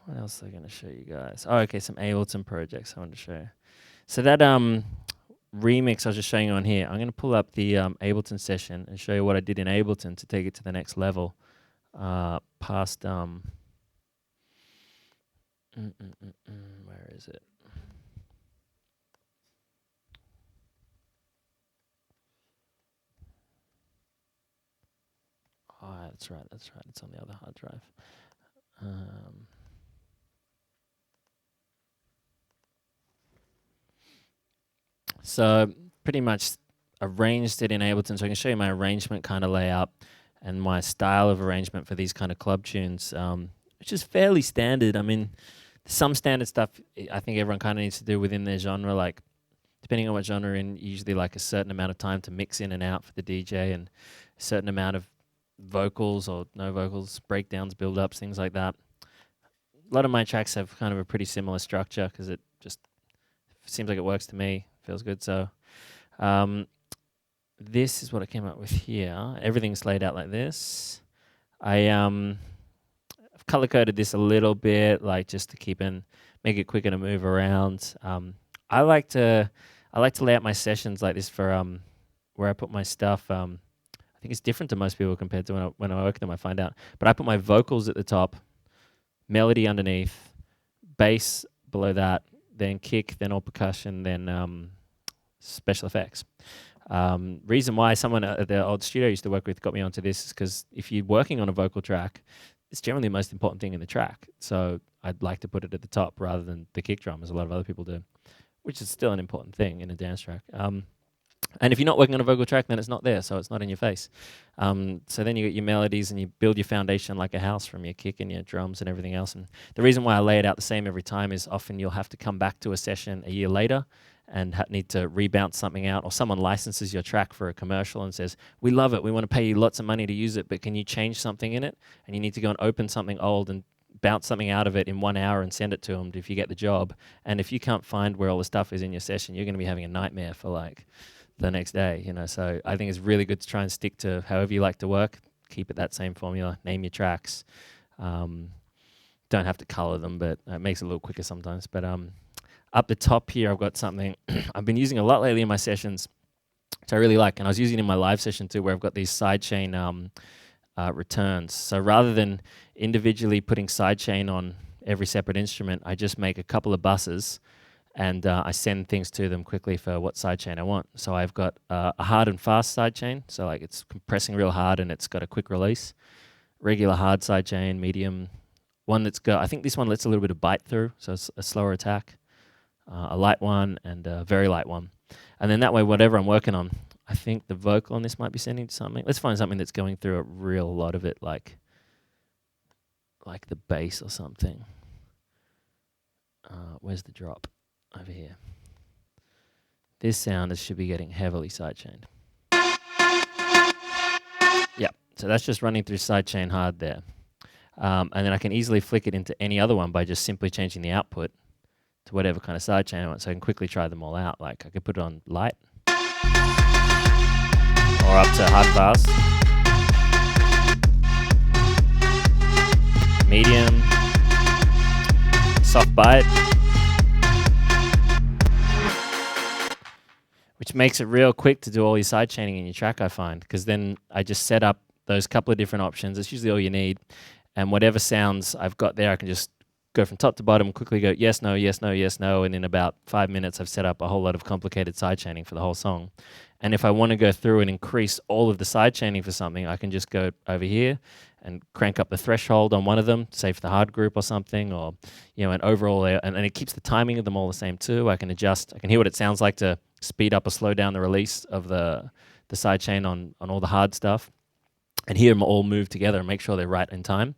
What else am I going to show you guys? Oh, okay, some Ableton projects I wanted to show you. So that remix I was just showing you on here, I'm going to pull up the Ableton session and show you what I did in Ableton to take it to the next level. Past where is it? Oh, that's right. It's on the other hard drive. So pretty much arranged it in Ableton, so I can show you my arrangement kind of layout and my style of arrangement for these kind of club tunes, which is fairly standard. I mean, some standard stuff I think everyone kind of needs to do within their genre, like depending on what genre you're in, usually like a certain amount of time to mix in and out for the DJ and a certain amount of vocals or no vocals, breakdowns, build-ups, things like that. A lot of my tracks have kind of a pretty similar structure because it just seems like it works to me, feels good. So this is what I came up with here. Everything's laid out like this. I've color-coded this a little bit, like just to make it quicker to move around. I like to lay out my sessions like this for where I put my stuff. I think it's different to most people compared to when I work them, I find out. But I put my vocals at the top, melody underneath, bass below that, then kick, then all percussion, then special effects. Reason why someone at the old studio I used to work with got me onto this is because if you're working on a vocal track, it's generally the most important thing in the track. So I'd like to put it at the top rather than the kick drum, as a lot of other people do, which is still an important thing in a dance track. And if you're not working on a vocal track, then it's not there, so it's not in your face. So then you get your melodies and you build your foundation like a house from your kick and your drums and everything else. And the reason why I lay it out the same every time is often you'll have to come back to a session a year later and need to rebounce something out, or someone licenses your track for a commercial and says, we love it, we want to pay you lots of money to use it, but can you change something in it? And you need to go and open something old and bounce something out of it in 1 hour and send it to them if you get the job. And if you can't find where all the stuff is in your session, you're going to be having a nightmare for like the next day, you know. So I think it's really good to try and stick to however you like to work. Keep it that same formula. Name your tracks. Don't have to color them, but it makes it a little quicker sometimes. But up the top here, I've got something I've been using a lot lately in my sessions, which I really like, and I was using it in my live session too, where I've got these sidechain returns. So rather than individually putting sidechain on every separate instrument, I just make a couple of buses and I send things to them quickly for what sidechain I want. So I've got a hard and fast sidechain, so like it's compressing real hard and it's got a quick release. Regular hard sidechain, medium. One that's got, I think this one lets a little bit of bite through, so it's a slower attack. A light one and a very light one. And then that way, whatever I'm working on, I think the vocal on this might be sending to something. Let's find something that's going through a real lot of it, like the bass or something. Where's the drop? Over here. This sound should be getting heavily sidechained. Yeah, so that's just running through sidechain hard there. And then I can easily flick it into any other one by just simply changing the output to whatever kind of sidechain I want, so I can quickly try them all out. Like I could put it on light, or up to hard fast, medium, soft bite, which makes it real quick to do all your sidechaining in your track, I find, because then I just set up those couple of different options. It's usually all you need, and whatever sounds I've got there, I can just go from top to bottom, quickly go yes, no, yes, no, yes, no, and in about 5 minutes I've set up a whole lot of complicated sidechaining for the whole song. And if I want to go through and increase all of the sidechaining for something, I can just go over here and crank up the threshold on one of them, say for the hard group or something, or and overall, and it keeps the timing of them all the same too. I can adjust, I can hear what it sounds like to speed up or slow down the release of the sidechain on all the hard stuff, and hear them all move together and make sure they're right in time.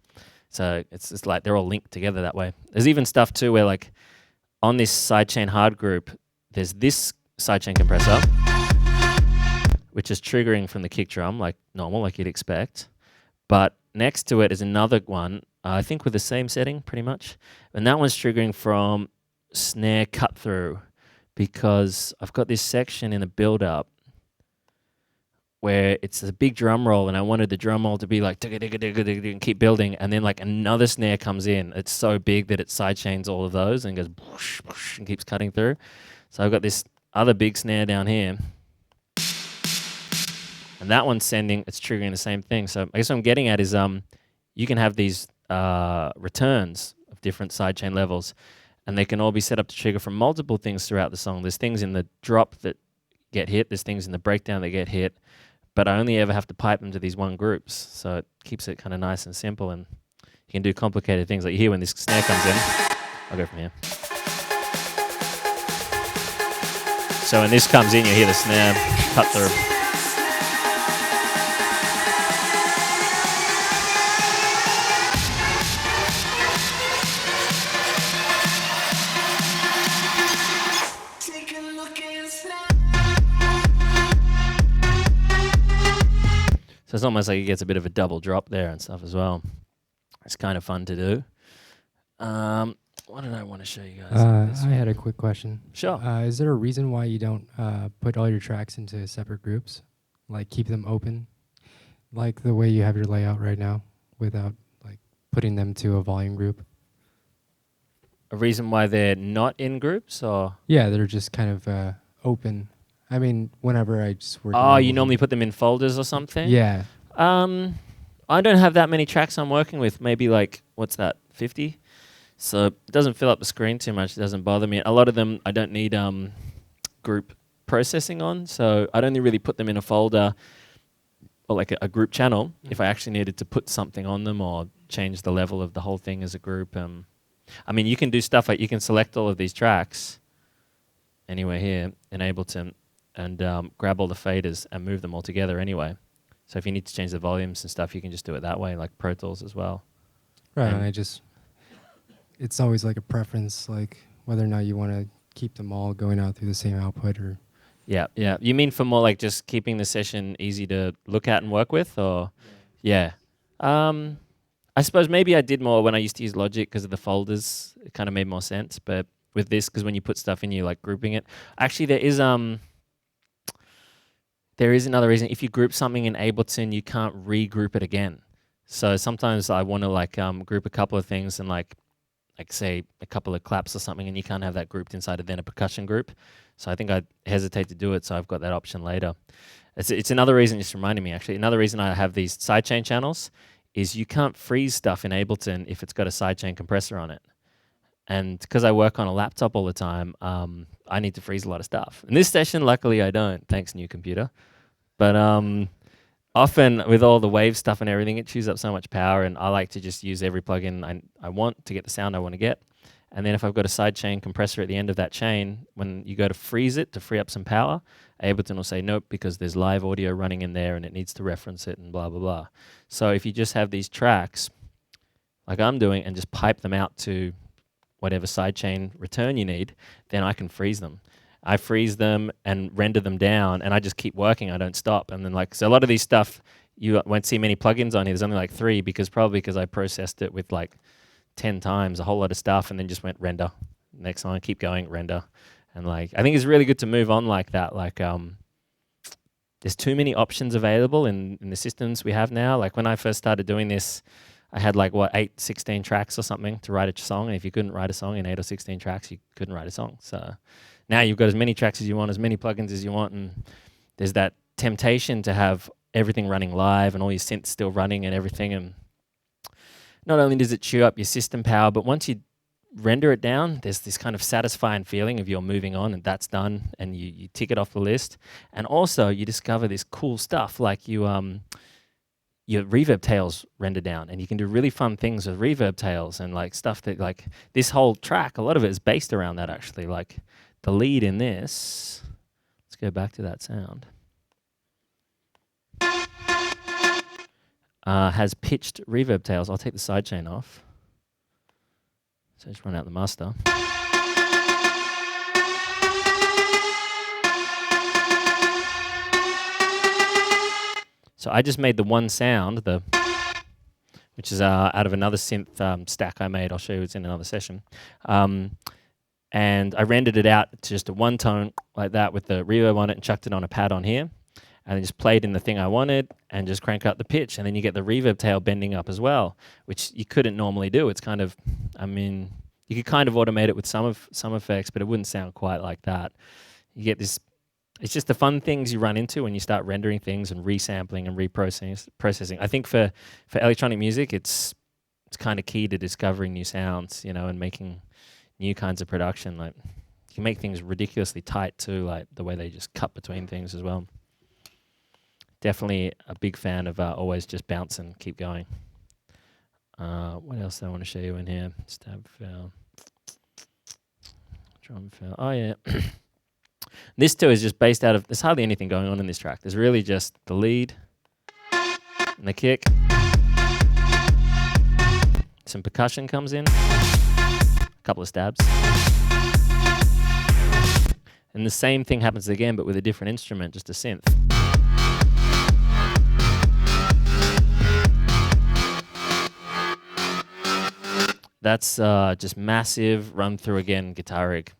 So it's just like they're all linked together that way. There's even stuff too where like on this sidechain hard group, there's this sidechain compressor, which is triggering from the kick drum like normal, like you'd expect. But next to it is another one I think with the same setting, pretty much. And that one's triggering from snare cut through, because I've got this section in the build up where it's a big drum roll, and I wanted the drum roll to be like digga, digga, digga, digga, and keep building, and then like another snare comes in. It's so big that it sidechains all of those and goes whoosh, whoosh, and keeps cutting through. So I've got this other big snare down here, and that one's sending, it's triggering the same thing. So I guess what I'm getting at is you can have these returns of different sidechain levels, and they can all be set up to trigger from multiple things throughout the song. There's things in the drop that get hit, there's things in the breakdown that get hit, but I only ever have to pipe them to these one groups. So it keeps it kind of nice and simple, and you can do complicated things. Like you hear when this snare comes in, I'll go from here. So when this comes in, you hear the snare cut through. So it's almost like it gets a bit of a double drop there and stuff as well. It's kind of fun to do. What did I want to show you guys? I had a quick question. Sure. Is there a reason why you don't put all your tracks into separate groups? Like keep them open? Like the way you have your layout right now, without like putting them to a volume group? A reason why they're not in groups, or? Yeah, they're just kind of open. I mean, whenever I just work. Oh, you normally put them in folders or something? Yeah. I don't have that many tracks I'm working with. Maybe like, what's that, 50? So it doesn't fill up the screen too much. It doesn't bother me. A lot of them I don't need group processing on, so I'd only really put them in a folder or like a group channel if I actually needed to put something on them or change the level of the whole thing as a group. I mean, you can do stuff like you can select all of these tracks anywhere here in Ableton and grab all the faders and move them all together anyway. So if you need to change the volumes and stuff, you can just do it that way, like Pro Tools as well. Right, and it's always like a preference, like whether or not you want to keep them all going out through the same output or... Yeah. You mean for more like just keeping the session easy to look at and work with, or? Yeah. I suppose maybe I did more when I used to use Logic because of the folders. It kind of made more sense, but with this, because when you put stuff in, you like grouping it. Actually, there is another reason. If you group something in Ableton, you can't regroup it again. So sometimes I want to like group a couple of things and like say a couple of claps or something, and you can't have that grouped inside of then a percussion group. So I think I hesitate to do it, so I've got that option later. It's another reason, just reminding me actually, another reason I have these sidechain channels is you can't freeze stuff in Ableton if it's got a sidechain compressor on it. And because I work on a laptop all the time, I need to freeze a lot of stuff. In this session, luckily I don't, thanks new computer. But often with all the wave stuff and everything, it chews up so much power, and I like to just use every plugin I want to get the sound I want to get. And then if I've got a sidechain compressor at the end of that chain, when you go to freeze it to free up some power, Ableton will say nope, because there's live audio running in there and it needs to reference it and blah, blah, blah. So if you just have these tracks, like I'm doing, and just pipe them out to whatever sidechain return you need, then I can freeze them. I freeze them and render them down, and I just keep working. I don't stop. And then so a lot of these stuff, you won't see many plugins on here. There's only like 3 probably because I processed it with like 10 times, a whole lot of stuff, and then just went render. Next one, keep going, render. And like, I think it's really good to move on like that. Like, there's too many options available in the systems we have now. Like when I first started doing this, I had like 16 tracks or something to write a song. And if you couldn't write a song in 8 or 16 tracks, you couldn't write a song. So now you've got as many tracks as you want, as many plugins as you want, and there's that temptation to have everything running live and all your synths still running and everything. And not only does it chew up your system power, but once you render it down, there's this kind of satisfying feeling of you're moving on and that's done, and you tick it off the list. And also you discover this cool stuff, like your reverb tails render down, and you can do really fun things with reverb tails and like stuff that, like, this whole track, a lot of it is based around that actually. Like the lead in this, let's go back to that sound, has pitched reverb tails. I'll take the sidechain off. So just run out the master. So I just made the one sound, the which is out of another synth stack I made. I'll show you it's in another session. And I rendered it out to just a one tone like that with the reverb on it and chucked it on a pad on here. And then just played in the thing I wanted and just crank up the pitch. And then you get the reverb tail bending up as well, which you couldn't normally do. It's kind of, I mean, you could kind of automate it with some effects, but it wouldn't sound quite like that. You get this, it's just the fun things you run into when you start rendering things and resampling and reprocessing. I think for electronic music, it's kind of key to discovering new sounds, you know, and making new kinds of production. Like you can make things ridiculously tight too, like the way they just cut between things as well. Definitely a big fan of always just bounce and keep going. What else do I want to show you in here? Stab fill, drum fill. Oh yeah. This too is just based out of, there's hardly anything going on in this track. There's really just the lead and the kick. Some percussion comes in, a couple of stabs. And the same thing happens again, but with a different instrument, just a synth. That's just massive run through again guitar rig.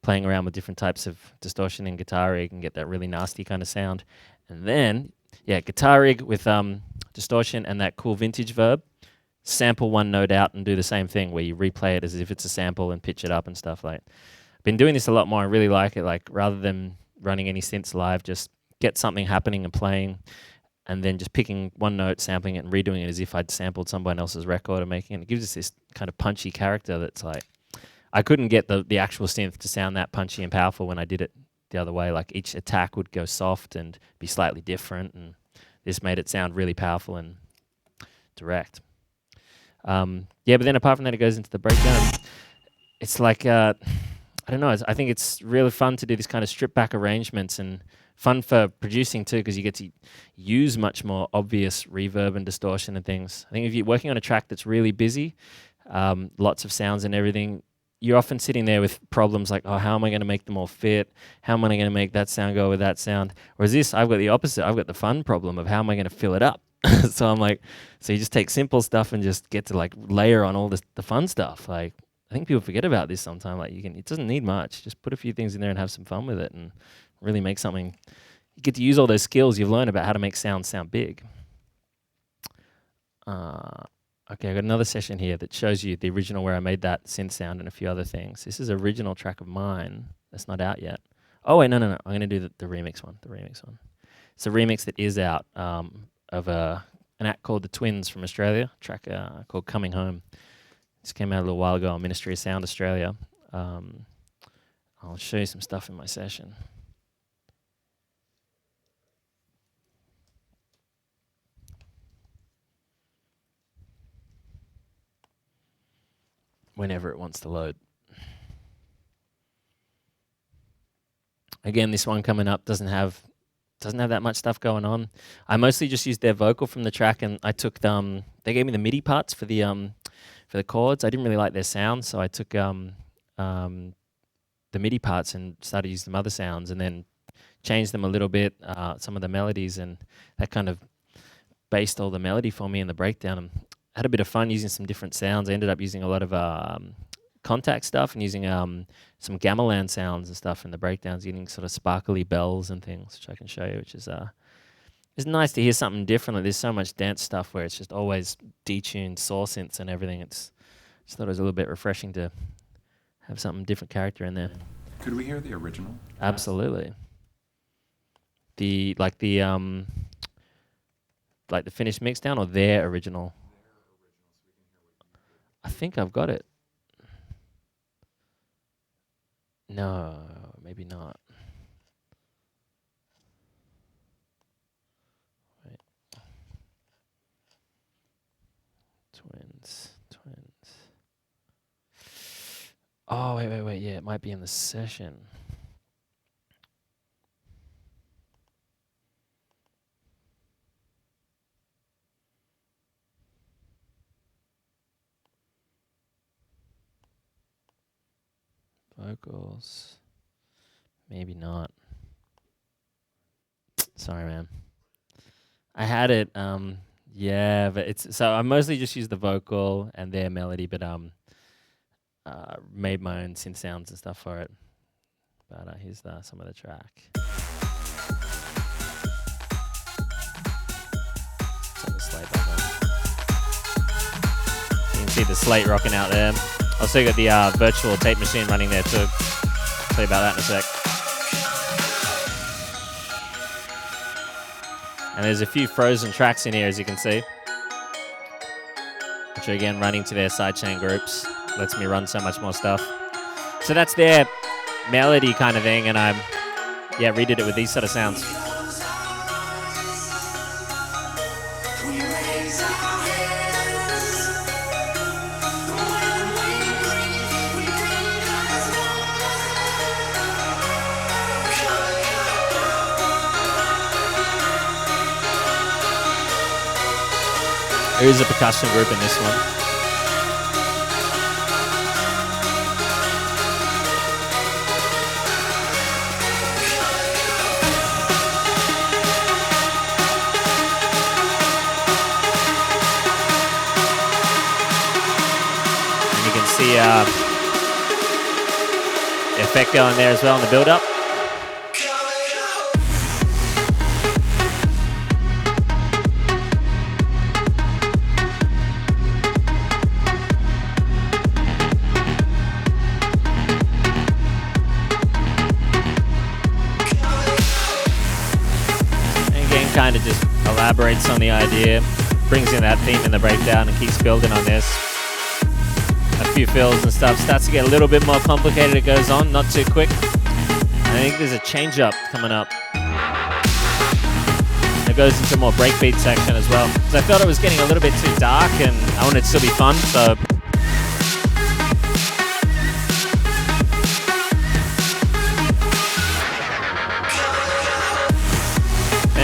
Playing around with different types of distortion in guitar rig and get that really nasty kind of sound. And then, yeah, guitar rig with distortion and that cool vintage verb. Sample one note out and do the same thing where you replay it as if it's a sample and pitch it up and stuff like. Been doing this a lot more. I really like it. Like rather than running any synths live, just get something happening and playing, and then just picking one note, sampling it, and redoing it as if I'd sampled someone else's record and making it. It gives us this kind of punchy character that's like, I couldn't get the actual synth to sound that punchy and powerful when I did it the other way. Like each attack would go soft and be slightly different, and this made it sound really powerful and direct. Yeah, but then apart from that, it goes into the breakdown. It's like, I don't know, I think it's really fun to do this kind of stripped back arrangements and fun for producing too, because you get to use much more obvious reverb and distortion and things. I think if you're working on a track that's really busy, lots of sounds and everything, you're often sitting there with problems like, oh, how am I going to make them all fit? How am I going to make that sound go with that sound? Whereas this, I've got the opposite. I've got the fun problem of how am I going to fill it up? So I'm like, so you just take simple stuff and just get to like layer on all the fun stuff. Like, I think people forget about this sometimes. Like it doesn't need much. Just put a few things in there and have some fun with it and really make something. You get to use all those skills you've learned about how to make sounds sound big. Okay, I've got another session here that shows you the original where I made that synth sound and a few other things. This is an original track of mine that's not out yet. Oh, wait, no. I'm going to do the remix one. It's a remix that is out of an act called The Twins from Australia, a track called Coming Home. This came out a little while ago on Ministry of Sound Australia. I'll show you some stuff in my session. Whenever it wants to load. Again, this one coming up doesn't have that much stuff going on. I mostly just used their vocal from the track, and I took them. They gave me the MIDI parts for the chords. I didn't really like their sound, so I took the MIDI parts and started using some other sounds, and then changed them a little bit, some of the melodies, and that kind of based all the melody for me in the breakdown. And had a bit of fun using some different sounds. I ended up using a lot of contact stuff and using some gamelan sounds and stuff in the breakdowns, getting sort of sparkly bells and things, which I can show you, which is it's nice to hear something different. Like, there's so much dance stuff where it's just always detuned saw synths and everything. Just thought it was a little bit refreshing to have something different character in there. Could we hear the original? Absolutely. The finished mixdown or their original? I think I've got it. No, maybe not. Wait. Twins. Oh, wait. Yeah, it might be in the session. Vocals. Maybe not. Sorry, man. I had it. Yeah, but it's so I mostly just use the vocal and their melody, but made my own synth sounds and stuff for it. But here's some of the track. Turn the slate back on. You can see the slate rocking out there. Also got the virtual tape machine running there too. I'll tell you about that in a sec. And there's a few frozen tracks in here, as you can see, which are again running to their sidechain groups. Lets me run so much more stuff. So that's their melody kind of thing, and I redid it with these sort of sounds. There is a percussion group in this one. And you can see effect going there as well in the build-up. Kind of just elaborates on the idea, brings in that theme in the breakdown and keeps building on this. A few fills and stuff, starts to get a little bit more complicated, it goes on, not too quick. I think there's a change up coming up. It goes into a more breakbeat section as well. So I felt it was getting a little bit too dark and I wanted it to still be fun, so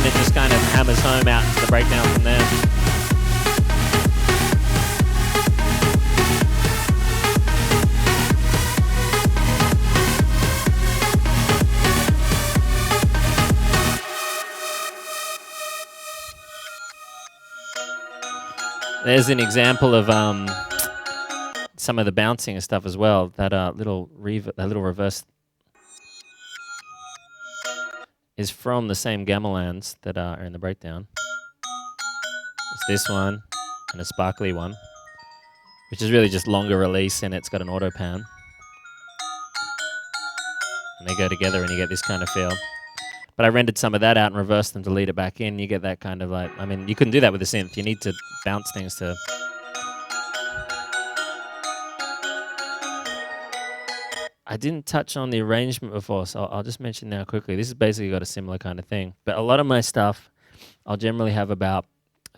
it just kind of hammers home out into the breakdown from there. There's an example of some of the bouncing and stuff as well. That little reverse is from the same gamelans that are in the breakdown. It's this one and a sparkly one, which is really just longer release, and it's got an auto pan. And they go together and you get this kind of feel. But I rendered some of that out and reversed and delete it back in. You get that kind of like, I mean, you couldn't do that with a synth. You need to bounce things to... I didn't touch on the arrangement before, so I'll just mention now quickly. This has basically got a similar kind of thing. But a lot of my stuff, I'll generally have about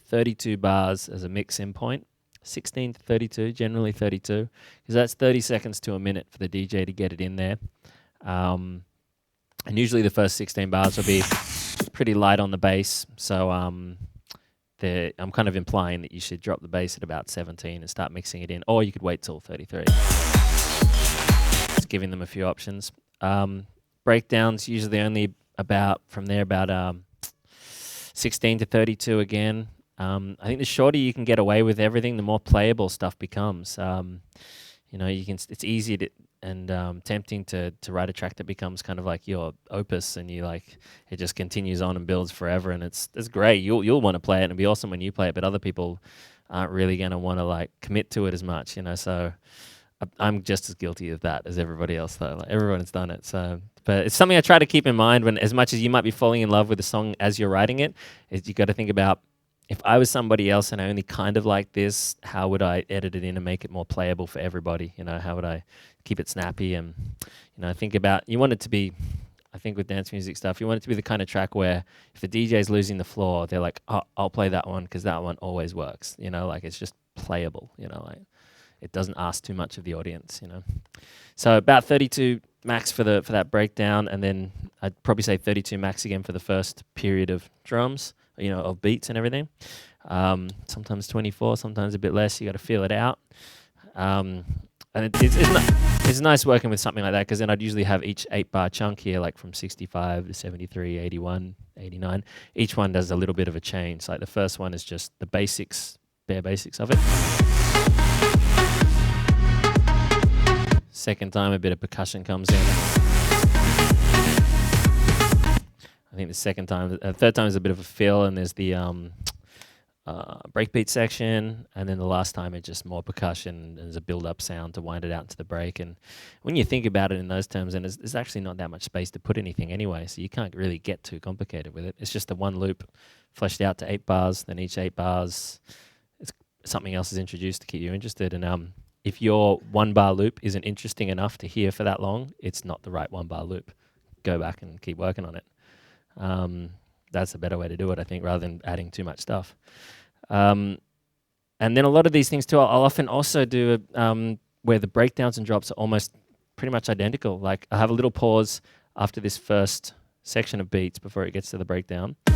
32 bars as a mix-in point. 16 to 32, generally 32. Because that's 30 seconds to a minute for the DJ to get it in there. And usually the first 16 bars will be pretty light on the bass. So I'm kind of implying that you should drop the bass at about 17 and start mixing it in. Or you could wait till 33. Just giving them a few options. Breakdowns usually only about, from there, about 16 to 32 again. I think the shorter you can get away with everything, the more playable stuff becomes. You know, it's easy to... and tempting to write a track that becomes kind of like your opus, and you like it just continues on and builds forever, and it's great. You'll want to play it and it'll be awesome when you play it, but other people aren't really going to want to like commit to it as much, you know. So I'm just as guilty of that as everybody else, though. Like, everyone's done it. So, but it's something I try to keep in mind when, as much as you might be falling in love with a song as you're writing it, is you got to think about, if I was somebody else and I only kind of like this, how would I edit it in and make it more playable for everybody? You know, how would I keep it snappy? And, you know, think about, you want it to be, I think with dance music stuff, you want it to be the kind of track where if the DJ's losing the floor, they're like, oh, I'll play that one because that one always works. You know, like it's just playable, you know, like it doesn't ask too much of the audience, you know. So about 32 max for that breakdown, and then I'd probably say 32 max again for the first period of drums, you know, of beats and everything. Sometimes 24, sometimes a bit less. You got to feel it out. And it's nice working with something like that, because then I'd usually have each 8-bar chunk here, like from 65 to 73, 81, 89. Each one does a little bit of a change. Like the first one is just the basics, bare basics of it. Second time, a bit of percussion comes in. I think the third time is a bit of a fill, and there's the breakbeat section, and then the last time it's just more percussion. There's a build-up sound to wind it out into the break. And when you think about it in those terms, and there's actually not that much space to put anything anyway, so you can't really get too complicated with it. It's just the one loop fleshed out to 8 bars. Then each 8 bars, something else is introduced to keep you interested. And if your 1-bar loop isn't interesting enough to hear for that long, it's not the right 1-bar loop. Go back and keep working on it. That's a better way to do it, I think, rather than adding too much stuff. And then a lot of these things too, I'll often also do where the breakdowns and drops are almost pretty much identical. Like I have a little pause after this first section of beats before it gets to the breakdown. A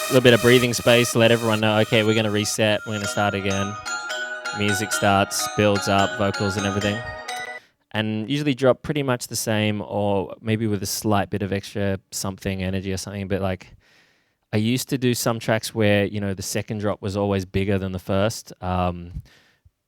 little bit of breathing space to let everyone know, okay, we're going to reset, we're going to start again. Music starts, builds up, vocals and everything. And usually drop pretty much the same, or maybe with a slight bit of extra something, energy or something. But like I used to do some tracks where, you know, the second drop was always bigger than the first.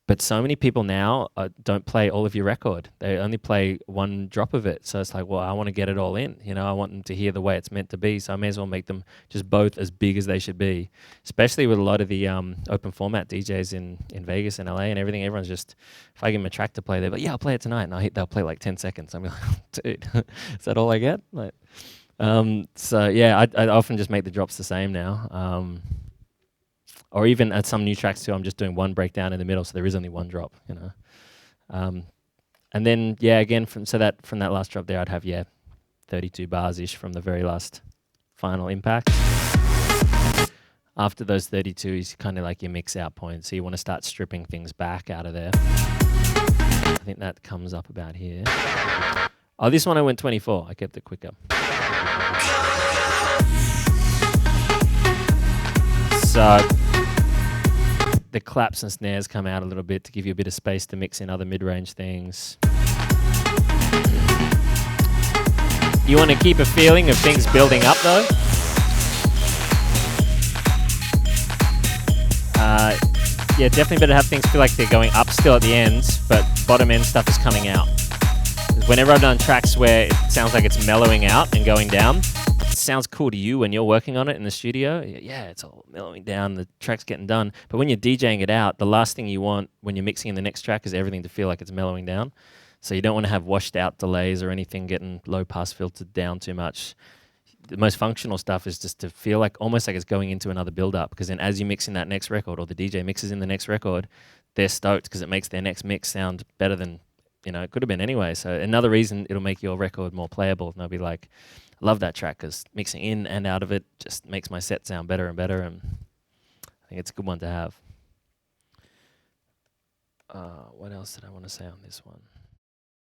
But so many people now don't play all of your record. They only play one drop of it. So it's like, well, I want to get it all in. You know, I want them to hear the way it's meant to be. So I may as well make them just both as big as they should be. Especially with a lot of the open format DJs in Vegas and LA and everything. Everyone's just, if I give them a track to play, they're like, yeah, I'll play it tonight. And they'll play like 10 seconds. I'm like, dude, is that all I get? Like, so yeah, I often just make the drops the same now. Or even at some new tracks too, I'm just doing one breakdown in the middle, so there is only one drop, you know. And then yeah, again from that last drop there, I'd have 32 bars ish from the very last final impact. After those 32 is kind of like your mix out point, so you want to start stripping things back out of there. I think that comes up about here. Oh, this one I went 24. I kept it quicker. So the claps and snares come out a little bit to give you a bit of space to mix in other mid-range things. You want to keep a feeling of things building up though. Yeah, definitely better have things feel like they're going up still at the ends, but bottom end stuff is coming out. Whenever I've done tracks where it sounds like it's mellowing out and going down, it sounds cool to you when you're working on it in the studio. Yeah, it's all mellowing down, the track's getting done. But when you're DJing it out, the last thing you want when you're mixing in the next track is everything to feel like it's mellowing down. So you don't want to have washed out delays or anything getting low pass filtered down too much. The most functional stuff is just to feel like almost like it's going into another build up, because then as you mix in that next record, or the DJ mixes in the next record, they're stoked because it makes their next mix sound better than, you know, it could have been anyway. So another reason it'll make your record more playable. And they'll be like, I love that track because mixing in and out of it just makes my set sound better and better. And I think it's a good one to have. What else did I want to say on this one?